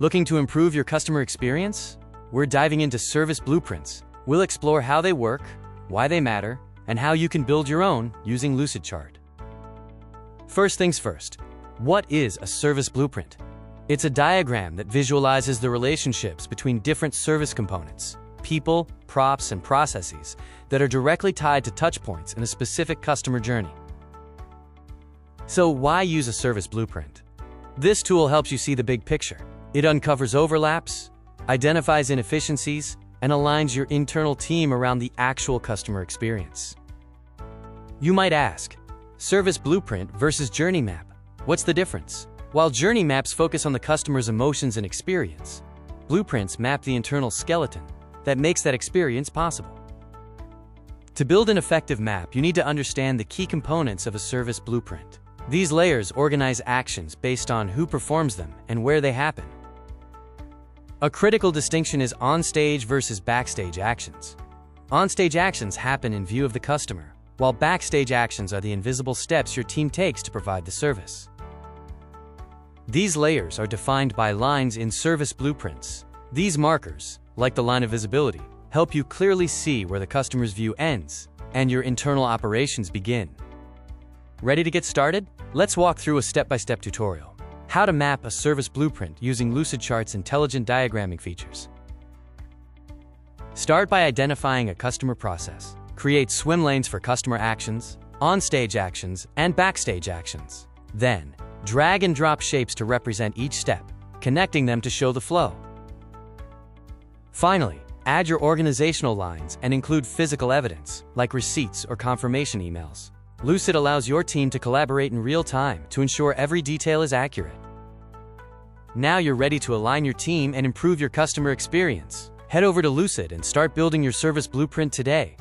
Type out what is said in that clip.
Looking to improve your customer experience? We're diving into service blueprints. We'll explore how they work, why they matter, and how you can build your own using Lucidchart. First things first, what is a service blueprint? It's a diagram that visualizes the relationships between different service components, people, props, and processes that are directly tied to touchpoints in a specific customer journey. So why use a service blueprint? This tool helps you see the big picture. It uncovers overlaps, identifies inefficiencies, and aligns your internal team around the actual customer experience. You might ask, service blueprint versus journey map, what's the difference? While journey maps focus on the customer's emotions and experience, blueprints map the internal skeleton that makes that experience possible. To build an effective map, you need to understand the key components of a service blueprint. These layers organize actions based on who performs them and where they happen. A critical distinction is onstage versus backstage actions. Onstage actions happen in view of the customer, while backstage actions are the invisible steps your team takes to provide the service. These layers are defined by lines in service blueprints. These markers, like the line of visibility, help you clearly see where the customer's view ends and your internal operations begin. Ready to get started? Let's walk through a step-by-step tutorial. How to map a service blueprint using Lucidchart's intelligent diagramming features. Start by identifying a customer process. Create swim lanes for customer actions, onstage actions, and backstage actions. Then, drag and drop shapes to represent each step, connecting them to show the flow. Finally, add your organizational lines and include physical evidence, like receipts or confirmation emails. Lucid allows your team to collaborate in real time to ensure every detail is accurate. Now you're ready to align your team and improve your customer experience. Head over to Lucid and start building your service blueprint today.